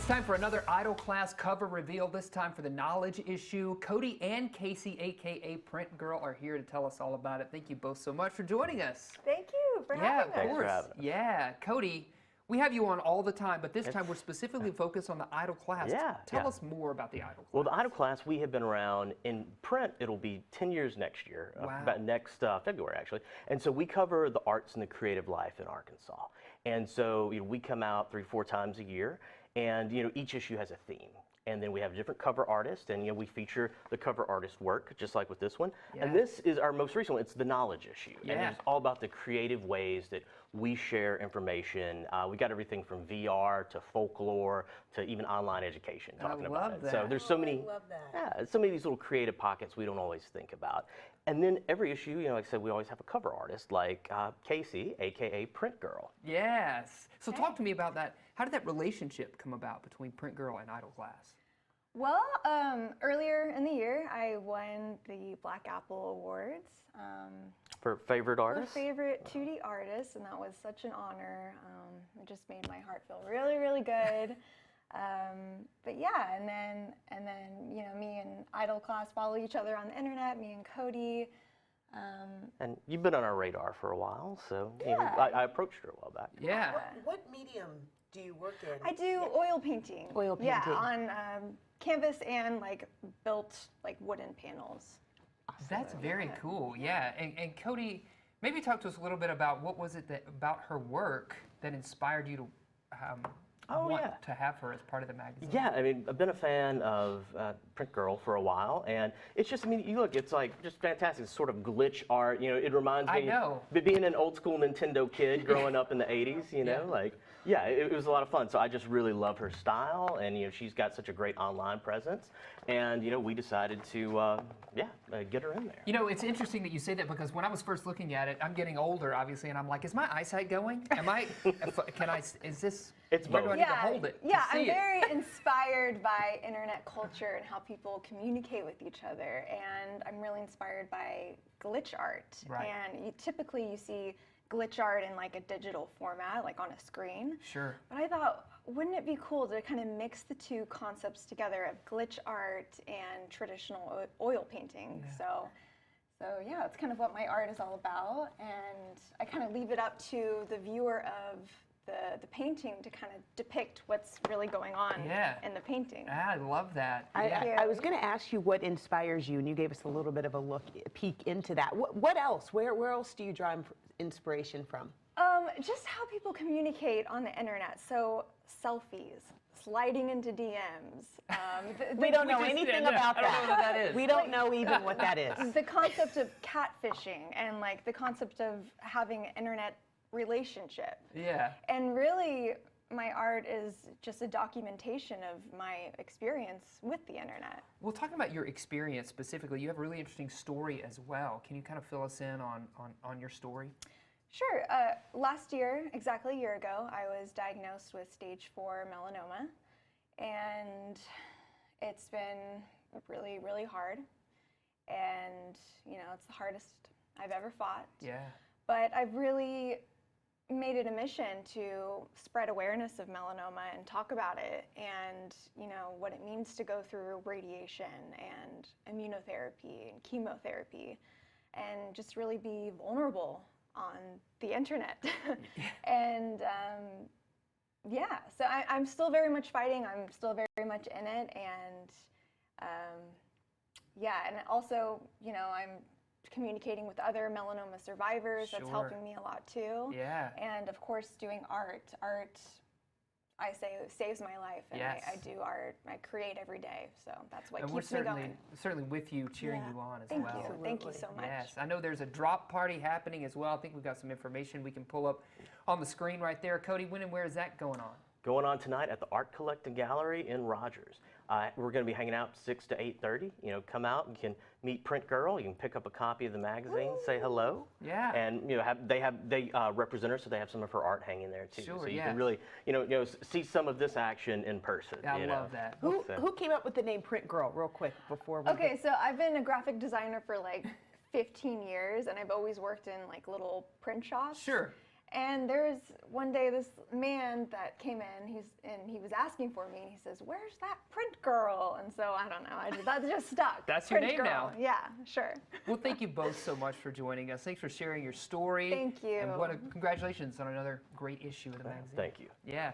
It's time for another Idol Class cover reveal, this time for the Knowledge issue. Cody and Casey, aka Print Girl, are here to tell us all about it. Thank you both so much for joining us. Thank you for having us. Yeah, of course. having us. Yeah, Cody, we have you on all the time, but this time we're specifically focused on the Idol Class. Tell us more about the Idol Class. Well, the Idol Class, we have been around in print. It'll be 10 years next year, Wow. about next February, actually. And so we cover the arts and the creative life in Arkansas. And so we come out 3-4 times a year. And each issue has a theme, and then we have different cover artists, and we feature the cover artist work, just like with this one. Yeah. And this is our most recent one. It's the Knowledge issue, Yeah. and it's all about the creative ways that we share information. We got everything from VR to folklore to even online education talking about love it. that. So there's so many, I love that. yeah, so many of these little creative pockets we don't always think about. And then every issue, like I said, we always have a cover artist like Casey, aka Print Girl. Yes. So talk to me about that. How did that relationship come about between Print Girl and Idol Class? Well, earlier in the year, I won the Black Apple Awards For favorite for artist? favorite 2D artist, and that was such an honor. It just made my heart feel really, really good. But yeah, and then me and Idol Class follow each other on the internet. Me and Cody. And you've been on our radar for a while, so Yeah. I approached her a while back. Yeah. What medium do you work in? I do oil painting. Oil Yeah, painting. on canvas and built wooden panels. That's very cool. Yeah. And Cody, maybe talk to us a little bit about what was it about her work that inspired you to want to have her as part of the magazine? Yeah, I mean, I've been a fan of Print Girl for a while, and it's just, you look, it's like just fantastic. It's sort of glitch art. It reminds me know. of being an old school Nintendo kid growing up in the 80s, Yeah. it was a lot of fun. So I just really love her style, and she's got such a great online presence, and we decided to get her in there. It's interesting that you say that because when I was first looking at it, I'm getting older, obviously, and I'm like, is my eyesight going? It's where do I both. need to hold it? Yeah, to see I'm it? very inspired by internet culture and how people communicate with each other, and I'm really inspired by glitch art. Right. And typically you see glitch art in a digital format, like on a screen. Sure. But I thought, wouldn't it be cool to kind of mix the two concepts together of glitch art and traditional oil painting? Yeah. So yeah, that's kind of what my art is all about, and I kind of leave it up to the viewer of the painting to kind of depict what's really going on in the painting. I love that. I was going to ask you what inspires you, and you gave us a little bit of a peek into that. What else? Where else do you draw inspiration from? Just how people communicate on the internet. So selfies, sliding into DMs. We don't know anything about I don't know what that is. We don't know even what that is. The concept of catfishing and the concept of having an internet relationship. Yeah. And really, my art is just a documentation of my experience with the internet. Well, talking about your experience specifically, you have a really interesting story as well. Can you kind of fill us in on your story? Sure. Last year, exactly a year ago, I was diagnosed with stage 4 melanoma, and it's been really, really hard. And, it's the hardest I've ever fought. Yeah. But I've really made it a mission to spread awareness of melanoma and talk about it, and what it means to go through radiation and immunotherapy and chemotherapy, and just really be vulnerable on the internet. And so I'm still very much fighting. I'm still very much in it, and and also I'm communicating with other melanoma survivors. Sure. That's helping me a lot too. Yeah. And of course, doing art. Art, I say, saves my life, and Yes. I do art. I create every day, so that's what And we're keeps me going. certainly with you, cheering you on as Thank well. you. Thank you so much. Yes, I know there's a drop party happening as well. I think we've got some information we can pull up on the screen right there. Cody, when and where is that going on? Going on tonight at the Art Collecting Gallery in Rogers. We're going to be hanging out 6 to 8:30. Come out and you can meet Print Girl. You can pick up a copy of the magazine, say hello. Yeah. And they represent her, so they have some of her art hanging there too. Sure, so you yeah. can really see some of this action in person. I love that. Who came up with the name Print Girl, real quick, before we Okay, so I've been a graphic designer for 15 years, and I've always worked in little print shops. Sure. And there's one day this man that came in, he was asking for me, and he says, "Where's that print girl?" And so I don't know, that just stuck. That's your Print name girl. now. Yeah, sure. Well, thank you both so much for joining us. Thanks for sharing your story. Thank you. And congratulations on another great issue of the magazine. Thank you. Yeah.